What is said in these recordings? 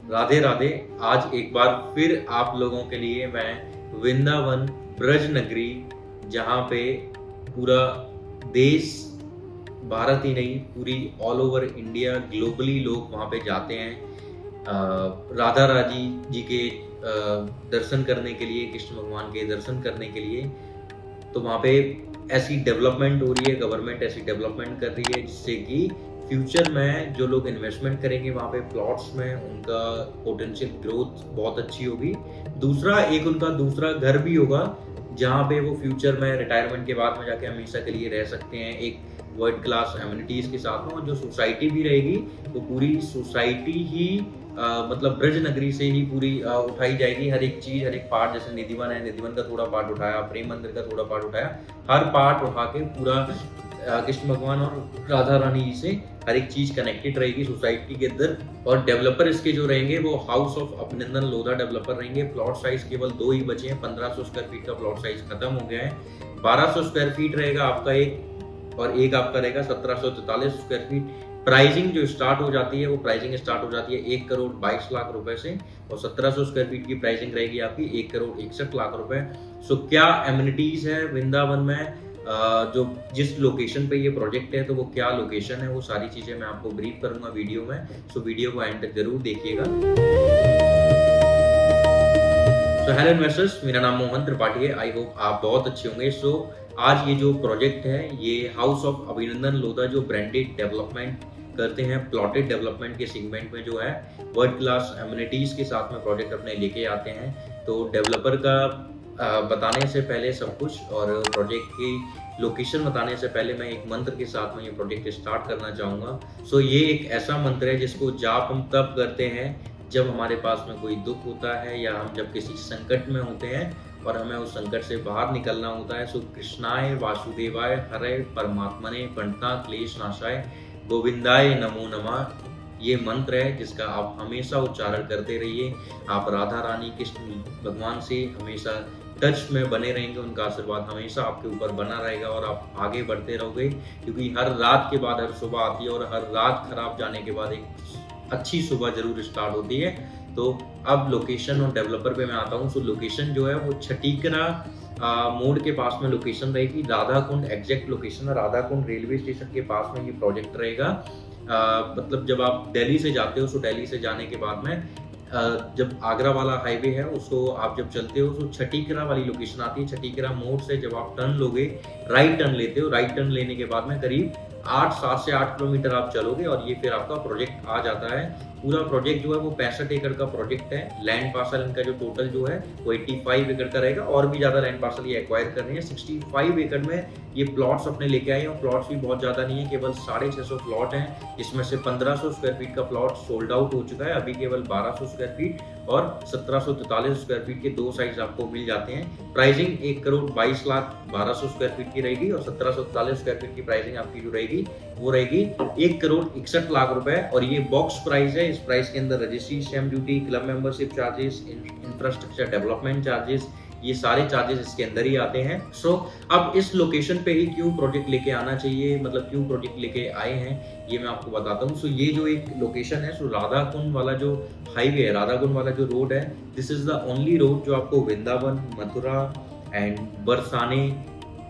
राधे राधे। आज एक बार फिर आप लोगों के लिए मैं वृंदावन ब्रज नगरी, जहाँ पे पूरा देश, भारत ही नहीं पूरी ऑल ओवर इंडिया ग्लोबली लोग वहाँ पे जाते हैं राधा राजी जी के दर्शन करने के लिए, कृष्ण भगवान के दर्शन करने के लिए। तो वहाँ पे ऐसी डेवलपमेंट हो रही है, गवर्नमेंट ऐसी डेवलपमेंट कर रही है जिससे कि फ्यूचर में जो लोग इन्वेस्टमेंट करेंगे वहाँ पे प्लॉट्स में, उनका पोटेंशियल ग्रोथ बहुत अच्छी होगी। दूसरा, एक उनका दूसरा घर भी होगा जहाँ पे वो फ्यूचर में रिटायरमेंट के बाद में जाके हमेशा के लिए रह सकते हैं, एक वर्ल्ड क्लास एमिनिटीज के साथ में। और जो सोसाइटी भी रहेगी वो पूरी सोसाइटी ही मतलब ब्रज नगरी से ही पूरी उठाई जाएगी। हर एक चीज, हर एक पार्ट, जैसे निधिवन है, निधिवन का थोड़ा पार्ट उठाया, प्रेम मंदिर का थोड़ा पार्ट उठाया, हर पार्ट उठा के पूरा कृष्ण भगवान और राधा रानी जी से हर एक चीज कनेक्टेड रहेगी सोसाइटी के अंदर। और डेवलपर इसके जो रहेंगे वो हाउस ऑफ अभिनंदन लोधा डेवलपर रहेंगे। प्लॉट साइज केवल 2 ही बचे हैं, 1500 स्क्वायर फीट का प्लॉट साइज खत्म हो गया है। 1200 स्क्वायर फीट रहेगा आपका एक, और एक आपका रहेगा 1743 स्क्वायर फीट। प्राइसिंग जो स्टार्ट हो जाती है, वो प्राइसिंग स्टार्ट हो जाती है 1 करोड़ 22 लाख रुपए से, और 1700 स्क्वायर फीट की प्राइसिंग रहेगी आपकी 1 करोड़ 61 लाख रुपए। सो क्या एमिनिटीज है वृंदावन में, जो जिस लोकेशन पे ये प्रोजेक्ट है, तो वो क्या लोकेशन है, वो सारी चीजें मैं आपको ब्रीफ करूंगा वीडियो में। सो वीडियो को एंड तक जरूर देखिएगा। सो हेलो इन्वेस्टर्स, मेरा नाम मोहन त्रिपाठी है। आई होप आप बहुत अच्छे होंगे। सो आज ये जो प्रोजेक्ट है, ये हाउस ऑफ अभिनंदन लोधा जो ब्रांडेड डेवलपमेंट करते हैं, प्लॉटेड डेवलपमेंट के सेगमेंट में जो है वर्ल्ड क्लास एमिनिटीज के साथ में प्रोजेक्ट अपने लेके आते हैं। तो डेवलपर का बताने से पहले सब कुछ, और प्रोजेक्ट की लोकेशन बताने से पहले, मैं एक मंत्र के साथ में ये प्रोजेक्ट स्टार्ट करना चाहूँगा। सो ये एक ऐसा मंत्र है जिसको जाप हम तब करते हैं जब हमारे पास में कोई दुख होता है, या हम जब किसी संकट में होते हैं और हमें उस संकट से बाहर निकलना होता है। सो कृष्णाय वासुदेवाय हरे परमात्मने प्रणता क्लेश नाशाय गोविंदाय नमो नमः, ये मंत्र है जिसका आप हमेशा उच्चारण करते रहिए। आप राधा रानी कृष्ण भगवान से हमेशा टच में बने रहेंगे, उनका आशीर्वाद हमेशा आपके ऊपर बना रहेगा और आप आगे बढ़ते रहोगे, क्योंकि हर रात के बाद हर सुबह आती है, और हर रात खराब जाने के बाद एक अच्छी सुबह जरूर स्टार्ट होती है। तो अब लोकेशन और डेवलपर पे मैं आता हूँ। सो लोकेशन जो है वो छठीकरा मोड़ के पास में लोकेशन रहेगी। राधा कुंड एग्जैक्ट लोकेशन है, राधा कुंड रेलवे स्टेशन के पास में ये प्रोजेक्ट रहेगा। मतलब जब आप दिल्ली से जाते हो, सो दिल्ली से जाने के बाद में जब आगरा वाला हाईवे है उसको आप जब चलते हो, तो छठीकरा वाली लोकेशन आती है। छठीकरा मोड़ से जब आप टर्न लोगे, राइट टर्न लेते हो, राइट टर्न लेने के बाद में करीब 7 से 8 किलोमीटर आप चलोगे और ये फिर आपका प्रोजेक्ट आ जाता है। पूरा प्रोजेक्ट जो है वो 65 एकड़ का प्रोजेक्ट है। लैंड पार्सल इनका जो टोटल जो है वो 85 एकड़ का रहेगा, और भी ज्यादा लैंड पार्सल ये एक्वायर कर रहे हैं। 65 एकड़ में ये प्लॉट्स अपने लेके आए हैं, और प्लॉट्स भी बहुत ज्यादा नहीं है, केवल 650 प्लॉट हैं, जिसमें से 1500 स्क्वायर फीट का प्लॉट सोल्ड आउट हो चुका है। अभी केवल 1200 स्क्वायर फीट और 1743 स्क्वायर फीट के 2 साइज आपको मिल जाते हैं। Pricing 1 crore 22 lakh 1200 square feet की रहेगी, और 1743 स्क्वायर फीट की प्राइसिंग आपकी जो रहेगी वो रहेगी 1 करोड़ 61 लाख रुपए। और ये बॉक्स प्राइस है। इस प्राइस के अंदर registry, stamp duty, club membership charges, infrastructure development charges, ये सारे चार्जेस इसके अंदर ही आते हैं। सो अब इस लोकेशन पे ही क्यों प्रोजेक्ट लेके आना चाहिए, मतलब क्यों प्रोजेक्ट लेके आए हैं, ये मैं आपको बताता हूँ। सो ये जो एक लोकेशन है, सो राधा कुंड वाला जो हाईवे है, राधा कुंड वाला जो रोड है, this is the only road जो आपको वृंदावन, मथुरा एंड बरसाने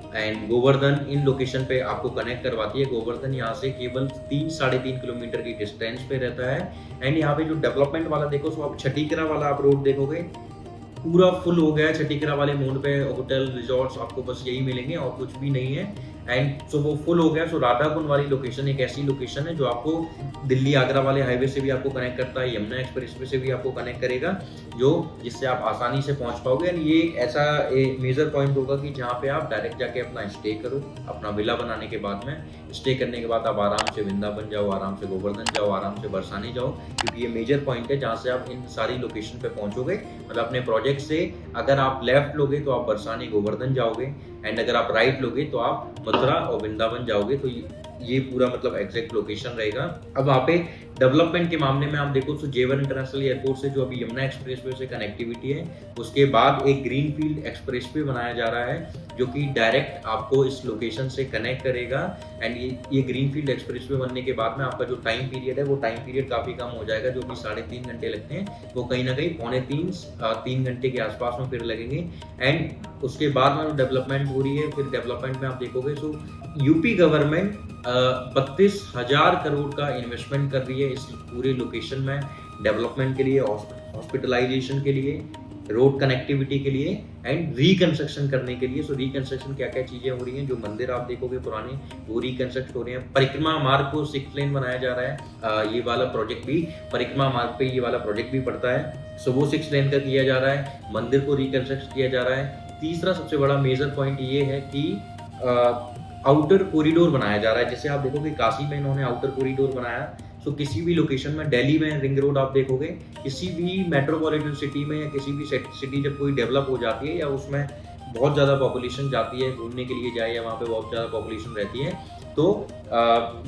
एंड गोवर्धन, इन लोकेशन पे आपको कनेक्ट करवाती है। गोवर्धन यहाँ से केवल 3-3.5 किलोमीटर की डिस्टेंस पे रहता है। एंड यहाँ पे जो डेवलपमेंट वाला देखो, सो आप छठीकरा वाला आप रोड देखोगे, पूरा फुल हो गया है। छठीकरा वाले मोड़ पे होटल रिजॉर्ट्स आपको बस यही मिलेंगे और कुछ भी नहीं है। एंड सो वो फुल हो गया। सो राधा कुंड वाली लोकेशन एक ऐसी लोकेशन है जो आपको दिल्ली आगरा वाले हाईवे से भी आपको कनेक्ट करता है, यमुना एक्सप्रेसवे से भी आपको कनेक्ट करेगा, जो जिससे आप आसानी से पहुंच पाओगे। एंड ये एक ऐसा मेजर पॉइंट होगा कि जहाँ पे आप डायरेक्ट जाके अपना स्टे करो, अपना विला बनाने के बाद में स्टे करने के बाद आप आराम से वृंदावन जाओ, आराम से गोवर्धन जाओ, आराम से बरसाने जाओ, क्योंकि ये मेजर पॉइंट है जहाँ से आप इन सारी लोकेशन पे पहुंचोगे। मतलब अपने प्रोजेक्ट से अगर आप लेफ्ट लोगे तो आप बरसाने गोवर्धन जाओगे, एंड अगर आप राइट लोगे तो आप मथुरा और वृंदावन जाओगे। तो ये पूरा मतलब एग्जैक्ट लोकेशन रहेगा। अब वहाँ पे डेवलपमेंट के मामले में आप देखो तो जेवन इंटरनेशनल एयरपोर्ट से जो अभी यमुना एक्सप्रेसवे से कनेक्टिविटी है, उसके बाद एक ग्रीनफील्ड एक्सप्रेसवे बनाया जा रहा है जो कि डायरेक्ट आपको इस लोकेशन से कनेक्ट करेगा। एंड ये ग्रीनफील्ड एक्सप्रेसवे बनने के बाद में आपका जो टाइम पीरियड है वो टाइम पीरियड काफ़ी कम हो जाएगा, जो कि 3.5 घंटे लगते हैं वो कहीं ना कहीं 3 घंटे के आसपास में फिर लगेंगे। एंड उसके बाद में डेवलपमेंट हो रही है, फिर डेवलपमेंट में आप देखोगे तो यूपी गवर्नमेंट 32,000 करोड़ का इन्वेस्टमेंट कर रही है इस पूरे लोकेशन में, डेवलपमेंट के लिए, हॉस्पिटलाइजेशन के लिए, रोड कनेक्टिविटी के लिए एंड रिकंस्ट्रक्शन करने के लिए। सो रिकंस्ट्रक्शन क्या क्या चीजें हो रही हैं, जो मंदिर आप देखोगे पुराने वो रिकंस्ट्रक्ट हो रहे हैं। परिक्रमा मार्ग को 6 लेन बनाया जा रहा है, ये वाला प्रोजेक्ट भी परिक्रमा मार्ग पे ये वाला प्रोजेक्ट भी पड़ता है। सो वो 6 लेन का किया जा रहा है, मंदिर को रिकंस्ट्रक्ट किया जा रहा है। तीसरा सबसे बड़ा मेजर पॉइंट ये है कि आउटर कॉरिडोर बनाया जा रहा है। जैसे आप देखोगे काशी में इन्होंने आउटर कॉरिडोर बनाया, तो किसी भी लोकेशन में, दिल्ली में रिंग रोड आप देखोगे, किसी भी मेट्रोपॉलिटन सिटी में या किसी भी सिटी जब कोई डेवलप हो जाती है या उसमें बहुत ज़्यादा पॉपुलेशन जाती है घूमने के लिए जाए या वहाँ पे बहुत ज़्यादा पॉपुलेशन रहती है, तो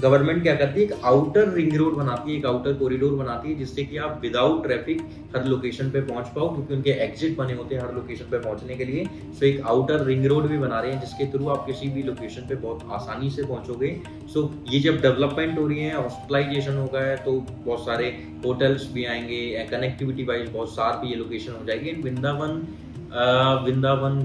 गवर्नमेंट क्या करती है, एक आउटर रिंग रोड बनाती है, एक आउटर कॉरिडोर बनाती है, जिससे कि आप विदाउट ट्रैफिक हर लोकेशन पे पहुंच पाओ, क्योंकि उनके एग्जिट बने होते हैं हर लोकेशन पे पहुंचने के लिए। सो एक आउटर रिंग रोड भी बना रहे हैं जिसके थ्रू आप किसी भी लोकेशन पे बहुत आसानी से पहुंचोगे। सो ये जब डेवलपमेंट हो रही है, हॉस्पिटलाइजेशन होगा है, तो बहुत सारे होटल्स भी आएंगे, कनेक्टिविटी वाइज बहुत शार्प ये लोकेशन हो जाएगी। वृंदावन,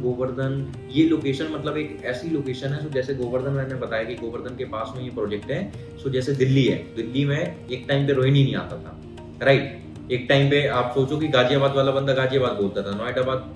गोवर्धन, ये लोकेशन मतलब एक ऐसी लोकेशन है। सो जैसे गोवर्धन, मैंने बताया कि गोवर्धन के पास में ये प्रोजेक्ट है। सो जैसे दिल्ली है, दिल्ली में एक टाइम पे रोहिणी नहीं आता था, राइट। एक टाइम पे आप सोचो कि गाजियाबाद वाला बंदा गाजियाबाद बोलता था,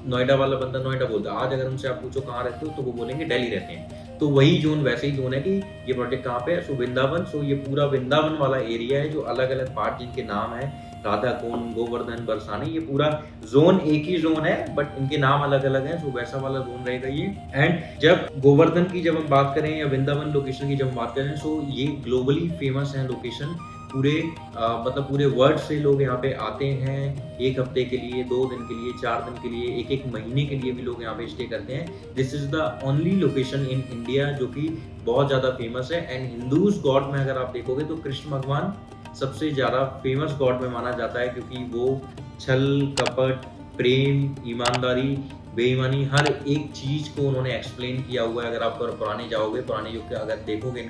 नोएडा वाला बंदा नोएडा बोलता। आज अगर उनसे आप पूछो कहाँ रहते हो तो वो बोलेंगे दिल्ली रहते हैं। तो वही जोन, वैसे ही जोन है कि ये प्रोजेक्ट कहाँ पे है। सो वृंदावन, सो ये पूरा वृंदावन वाला एरिया है, जो अलग अलग पार्ट जिनके नाम है, राधा कुंड, गोवर्धन, बरसाने, ये पूरा जोन एक ही जोन है बट इनके नाम अलग अलग हैं। सो वैसा वाला जोन रहेगा ये। एंड जब गोवर्धन की जब हम बात करें या वृंदावन लोकेशन की जब हम बात करें, सो ये ग्लोबली फेमस है लोकेशन। पूरे मतलब पूरे वर्ल्ड से लोग यहाँ पे आते हैं, 1 हफ्ते के लिए, 2 दिन के लिए, 4 दिन के लिए, एक महीने के लिए भी लोग यहाँ पे स्टे करते हैं। This is the only location in India जो कि बहुत ज्यादा फेमस है। एंड हिंदूज गॉड में अगर आप देखोगे तो कृष्ण भगवान सबसे ज्यादा फेमस गॉड में माना जाता है, क्योंकि वो छल, कपट, प्रेम, ईमानदारी, बेईमानी, हर एक चीज को उन्होंने एक्सप्लेन किया हुआ है। अगर आप पुराने जाओगे, पुराने युग के अगर देखोगे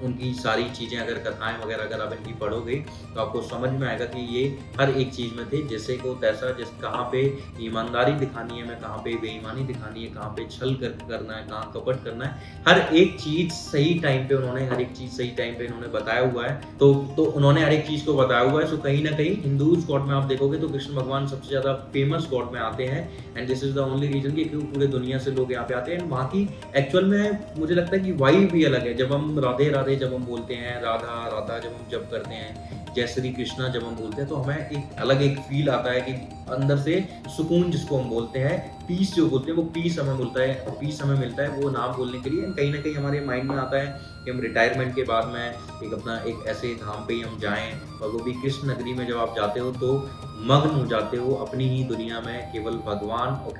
उनकी सारी चीजें, अगर कथाएं वगैरह अगर आप इनकी पढ़ोगे तो आपको समझ में आएगा कि ये हर एक चीज में थे। जैसे को तैसा, जैसे कहाँ पे ईमानदारी दिखानी है, मैं कहाँ पे बेईमानी दिखानी है, कहाँ पे छल करना है, कहाँ कपट करना है, हर एक चीज सही टाइम पे उन्होंने, हर एक चीज सही टाइम पे इन्होंने बताया हुआ है। तो उन्होंने हर एक चीज को बताया हुआ है। सो कहीं ना कहीं हिंदूज गॉड में आप देखोगे तो कृष्ण भगवान सबसे ज्यादा फेमस गॉड में आते हैं। And this is the only reason कि क्यों पूरे दुनिया से लोग यहाँ पे आते हैं। वहाँ की एक्चुअल में मुझे लगता है कि वाइब भी अलग है। जब हम राधे राधे जब हम बोलते हैं, राधा राधा जब हम जब करते हैं, जय श्री कृष्णा जब हम बोलते हैं, तो हमें एक अलग एक फील आता है कि अंदर से सुकून, जिसको हम बोलते हैं पीस जो बोलते हैं, वो पीस हमें मिलता है, पीस हमें मिलता है वो नाम बोलने के लिए। कहीं ना कहीं हमारे माइंड में आता है कि हम रिटायरमेंट के बाद में एक ऐसे धाम पे ही हम जाएं, और वो भी कृष्ण नगरी में जब आप जाते हो तो मग्न हो जाते हो अपनी ही दुनिया में। केवल भगवान और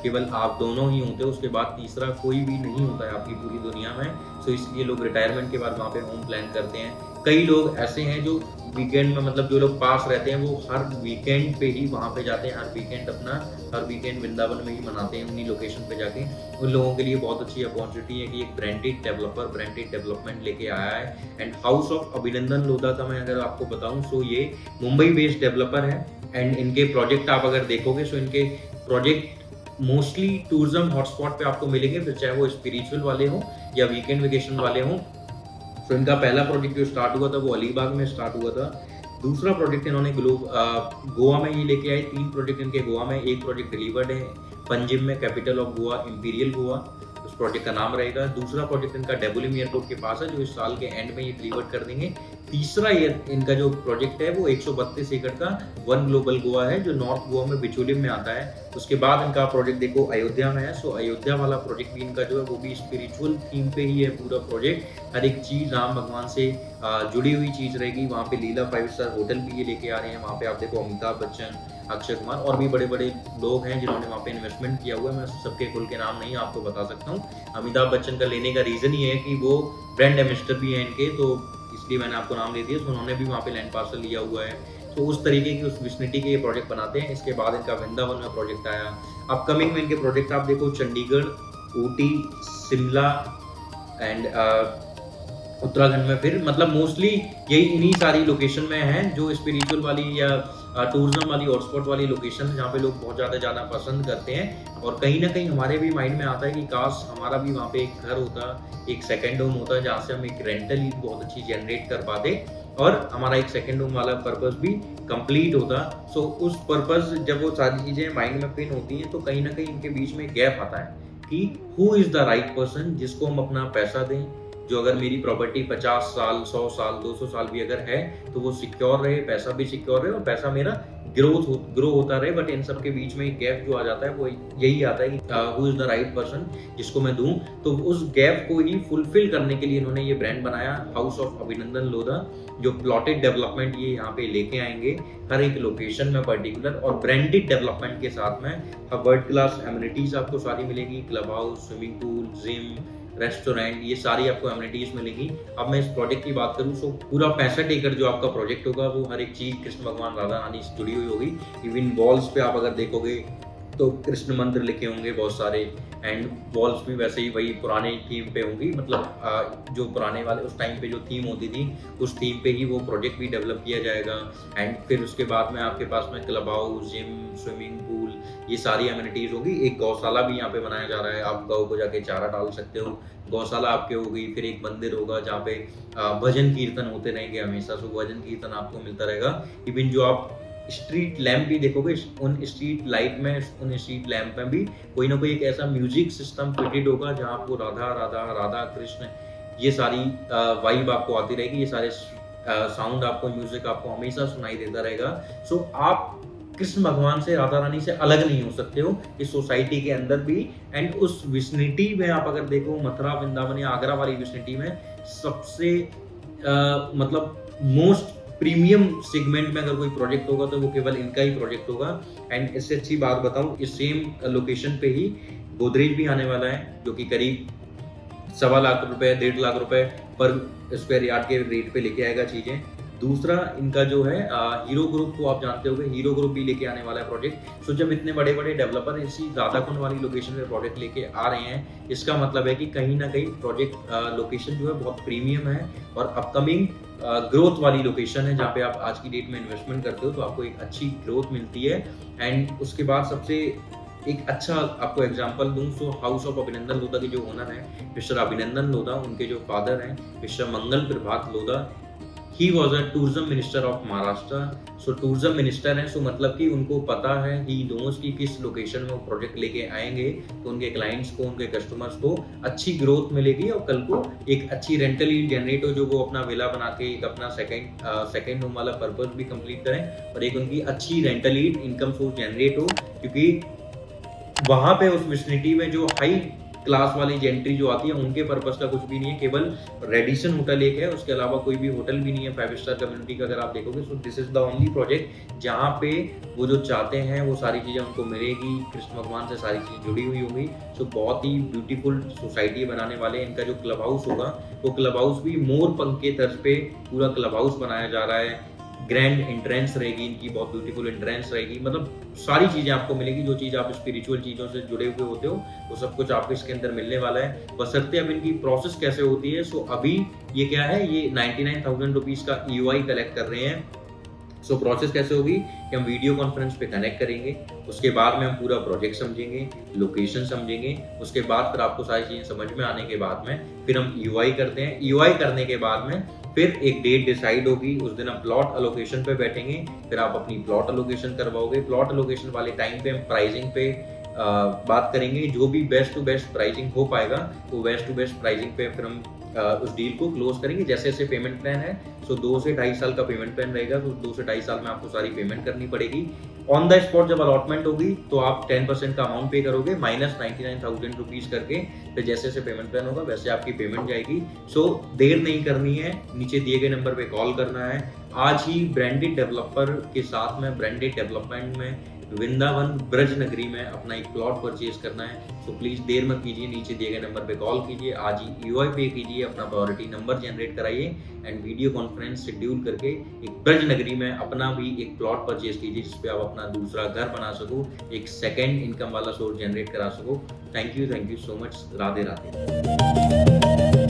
केवल आप दोनों ही होते हो, उसके बाद तीसरा कोई भी नहीं होता है आपकी पूरी दुनिया में। सो इसलिए लोग रिटायरमेंट के बाद वहाँ पे होम प्लान करते हैं। कई लोग ऐसे हैं जो वीकेंड में, मतलब जो लोग पास रहते हैं, वो हर वीकेंड पे ही वहाँ पे जाते हैं, हर वीकेंड वृंदावन में ही मनाते हैं, उन्हीं लोकेशन पे जाके। उन लोगों के लिए बहुत अच्छी अपॉर्चुनिटी है कि एक ब्रांडेड डेवलपमेंट लेके आया है। एंड हाउस ऑफ अभिनंदन लोधा का मैं अगर आपको बताऊं, सो ये मुंबई बेस्ड डेवलपर है। एंड इनके प्रोजेक्ट आप अगर देखोगे, सो इनके प्रोजेक्ट मोस्टली टूरिज्म हॉटस्पॉट पे आपको मिलेंगे, फिर चाहे वो स्पिरिचुअल वाले हों या वीकेंड वेकेशन वाले हों। तो इनका पहला प्रोजेक्ट जो स्टार्ट हुआ था वो अलीबाग में स्टार्ट हुआ था। दूसरा प्रोजेक्ट इन्होंने गोवा में ये लेके आए। 3 प्रोजेक्ट इनके गोवा में, एक प्रोजेक्ट डिलीवर्ड है पंजिम में, capital of Goa, imperial Goa, उस प्रोजेक्ट का नाम रहेगा। दूसरा प्रोजेक्ट इनका डेबुलिम एयरपोर्ट के पास है, जो इस साल के एंड में ये डिलीवर कर देंगे। तीसरा इनका जो प्रोजेक्ट है वो 132 एकड़ का वन ग्लोबल गोवा है, जो नॉर्थ गोवा में बिचोलिम में आता है। उसके बाद इनका प्रोजेक्ट देखो अयोध्या में है। सो अयोध्या वाला प्रोजेक्ट भी इनका जो है वो भी स्पिरिचुअल थीम पे ही है पूरा प्रोजेक्ट। हर एक चीज राम भगवान से जुड़ी हुई चीज रहेगी। वहाँ पे लीला 5 स्टार होटल भी ये लेके आ रहे हैं। वहाँ पे आप देखो अमिताभ बच्चन, अक्षय कुमार और भी बड़े बड़े लोग हैं जिन्होंने वहाँ पे इन्वेस्टमेंट किया हुआ है। मैं सबके खुल के नाम नहीं आपको बता सकता हूँ। अमिताभ बच्चन का लेने का रीजन ये है कि वो ब्रांड एम्बेसडर भी हैं इनके, तो इसलिए मैंने आपको नाम दे दिया। तो उन्होंने भी वहाँ पे लैंड पार्सल लिया हुआ है। तो उस तरीके की उस विसिनिटी के ये प्रोजेक्ट बनाते हैं। इसके बाद इनका वृंदावन में प्रोजेक्ट आया। अपकमिंग में इनके प्रोजेक्ट आप देखो चंडीगढ़, ऊटी, शिमला एंड उत्तराखंड में, फिर मतलब मोस्टली यही इन्हीं सारी लोकेशन में हैं जो स्पिरिचुअल वाली या टूरिज्म वाली हॉटस्पॉट वाली लोकेशन जहाँ पे लोग बहुत ज़्यादा जाना पसंद करते हैं। और कहीं ना कहीं हमारे भी माइंड में आता है कि काश हमारा भी वहाँ पे एक घर होता, एक सेकेंड होम होता जहाँ से हम एक रेंटल ईद बहुत अच्छी जनरेट कर पाते और हमारा एक सेकेंड होम वाला पर्पस भी कंप्लीट होता। सो उस पर्पस जब वो सारी चीज़ें माइंड में पिन होती हैं तो कहीं ना कहीं इनके बीच में गैप आता है कि who is the right person जिसको हम अपना पैसा दें, जो अगर मेरी प्रॉपर्टी 50 साल, 100 साल, 200 साल भी अगर है तो वो सिक्योर रहे, पैसा भी सिक्योर रहे और पैसा मेरा ग्रो होता रहे। बट इन सब के बीच में एक गैप जो आ जाता है वो यही आता है कि who is the right person जिसको मैं दूं। तो उस गैप को ही फुलफिल करने के लिए इन्होंने ये ब्रांड बनाया हाउस ऑफ अभिनंदन लोधा, जो प्लॉटेड डेवलपमेंट ये यहाँ पे लेके आएंगे हर एक लोकेशन में पर्टिकुलर, और ब्रांडेड डेवलपमेंट के साथ में वर्ल्ड क्लास एमिनिटीज आपको सारी मिलेगी, club house, swimming pool, gym, restaurant, ये सारी आपको एमिनिटीज मिलेगी। अब मैं इस प्रोजेक्ट की बात करूँ तो पूरा 65 एकड़ जो आपका प्रोजेक्ट होगा वो हर एक चीज कृष्ण भगवान राधा रानी से जुड़ी हुई होगी। इवन वॉल्स पे आप अगर देखोगे तो कृष्ण मंदिर लिखे होंगे बहुत सारे, एंड वॉल्स भी वैसे ही वही पुराने थीम पे होंगी, मतलब जो पुराने वाले उस टाइम पे जो थीम होती थी उस थीम पे ही वो प्रोजेक्ट भी डेवलप किया जाएगा। एंड फिर उसके बाद में आपके पास में club house, gym, swimming pool, ये सारी एमिनिटीज होगी। एक गौशाला भी यहाँ पे बनाया जा रहा है, आप गौ को जाके चारा डाल सकते हो, गौशाला आपके होगी। फिर एक मंदिर होगा जहाँ पे भजन कीर्तन होते रहेंगे हमेशा, सो भजन कीर्तन आपको मिलता रहेगा। इवन जो आप स्ट्रीट लैंप भी देखोगे, उन स्ट्रीट लाइट में, उन स्ट्रीट लैंप में भी कोई ना कोई एक ऐसा म्यूजिक सिस्टम फिटेड होगा जहाँ आपको राधा राधा राधा कृष्ण ये सारी वाइब आपको आती रहेगी, ये सारे साउंड आपको, म्यूजिक आपको हमेशा सुनाई देता रहेगा। सो आप कृष्ण भगवान से, राधा रानी से अलग नहीं हो सकते हो इस सोसाइटी के अंदर भी। एंड उस विसिनिटी में आप अगर देखो मथुरा, वृंदावन या आगरा वाली विसिनिटी में सबसे मतलब मोस्ट प्रीमियम सेगमेंट में अगर कोई प्रोजेक्ट होगा तो वो केवल इनका ही प्रोजेक्ट होगा। एंड इससे अच्छी बात बताऊं, इस सेम लोकेशन पे ही गोदरेज भी आने वाला है जो कि करीब 1.25 लाख रुपए, 1.5 लाख रुपए पर स्क्वायर यार्ड के रेट पे लेके आएगा चीजें। दूसरा इनका जो है हीरो ग्रुप को आप जानते होंगे, हीरो ग्रुप भी लेके आने वाला है प्रोजेक्ट। सो जब इतने बड़े बड़े डेवलपर इसी राधाकुंड वाली लोकेशन पे प्रोजेक्ट लेके आ रहे हैं, इसका मतलब है कि कहीं ना कहीं प्रोजेक्ट लोकेशन जो है बहुत प्रीमियम है और अपकमिंग ग्रोथ वाली लोकेशन है, जहाँ पे आप आज की डेट में इन्वेस्टमेंट करते हो तो आपको एक अच्छी ग्रोथ मिलती है। एंड उसके बाद सबसे एक अच्छा आपको एग्जांपल दूं तो हाउस ऑफ अभिनंदन लोधा के जो ओनर हैं मिस्टर अभिनंदन लोधा, उनके जो फादर हैं mister Mangal Prabhat Lodha, he was a tourism minister of Maharashtra. So tourism minister हैं, सो मतलब कि उनको पता है, ही नोज की किस लोकेशन में वो प्रोजेक्ट लेके आएंगे तो उनके क्लाइंट्स को, उनके कस्टमर्स को अच्छी ग्रोथ मिलेगी और कल को एक अच्छी रेंटल ईल्ड जनरेट हो, जो वो अपना विला बना के एक अपना सेकेंड होम वाला पर्पस भी कंप्लीट करें और एक उनकी अच्छी rental yield income source generate हो। क्योंकि वहां पे उस विसिनिटी में जो हाई क्लास वाली जेंट्री जो आती है उनके पर्पस का कुछ भी नहीं है, केवल रेडिसन होटल एक है, उसके अलावा कोई भी होटल भी नहीं है 5 स्टार कम्युनिटी का अगर आप देखोगे। So this is the only project जहाँ पे वो जो चाहते हैं वो सारी चीज़ें उनको मिलेगी, कृष्ण भगवान से सारी चीज़ें जुड़ी हुई होंगी। सो बहुत ही ब्यूटीफुल सोसाइटी बनाने वाले। इनका जो क्लब हाउस होगा वो क्लब हाउस भी मोर पंख के तर्ज पे पूरा क्लब हाउस बनाया जा रहा है। ग्रैंड एंट्रेंस रहेगी इनकी, बहुत ब्यूटीफुल एंट्रेंस रहेगी, मतलब सारी चीजें आपको मिलेगी जो चीज आप स्पिरिचुअल चीजों से जुड़े हुए होते हो वो सब कुछ आपको इसके अंदर मिलने वाला है। बशर्ते अब इनकी प्रोसेस कैसे होती है। सो अभी ये क्या है, ये 99,000 रुपीज का EOI कलेक्ट कर रहे हैं। सो प्रोसेस कैसे होगी कि हम वीडियो कॉन्फ्रेंस पे कनेक्ट करेंगे, उसके बाद में हम पूरा प्रोजेक्ट समझेंगे, लोकेशन समझेंगे, उसके बाद फिर आपको सारी चीजें समझ में आने के बाद में फिर हम EOI करते हैं। EOI करने के बाद में फिर एक डेट डिसाइड होगी, उस दिन हम प्लॉट अलोकेशन पे बैठेंगे, फिर आप अपनी प्लॉट अलोकेशन करवाओगे। प्लॉट अलोकेशन वाले टाइम पे हम प्राइसिंग पे बात करेंगे, जो भी बेस्ट टू बेस्ट प्राइसिंग हो पाएगा तो बेस्ट टू बेस्ट प्राइसिंग पे फिर हम उस डील को क्लोज करेंगे। जैसे जैसे पेमेंट प्लान है, सो 2 से 2.5 साल का पेमेंट प्लान रहेगा, तो 2 से 2.5 साल में आपको सारी पेमेंट करनी पड़ेगी। ऑन द स्पॉट जब अलॉटमेंट होगी तो आप 10% का अमाउंट पे करोगे माइनस 99,000 रुपीज करके, फिर जैसे जैसे पेमेंट प्लान होगा वैसे आपकी पेमेंट जाएगी। सो देर नहीं करनी है, नीचे दिए गए नंबर पे कॉल करना है। आज ही ब्रांडेड डेवलपर के साथ में, ब्रांडेड डेवलपमेंट में वृंदावन ब्रज नगरी में अपना एक प्लॉट परचेज करना है, तो प्लीज देर मत कीजिए, नीचे दिए गए नंबर पे कॉल कीजिए, आज ही ईओआई पे कीजिए, अपना प्रायोरिटी नंबर जनरेट कराइए एंड वीडियो कॉन्फ्रेंस शेड्यूल करके एक ब्रज नगरी में अपना भी एक प्लॉट परचेज कीजिए, जिसपे आप अपना दूसरा घर बना सको, एक सेकेंड इनकम वाला सोर्स जनरेट करा सको। Thank you so much. Radhe Radhe.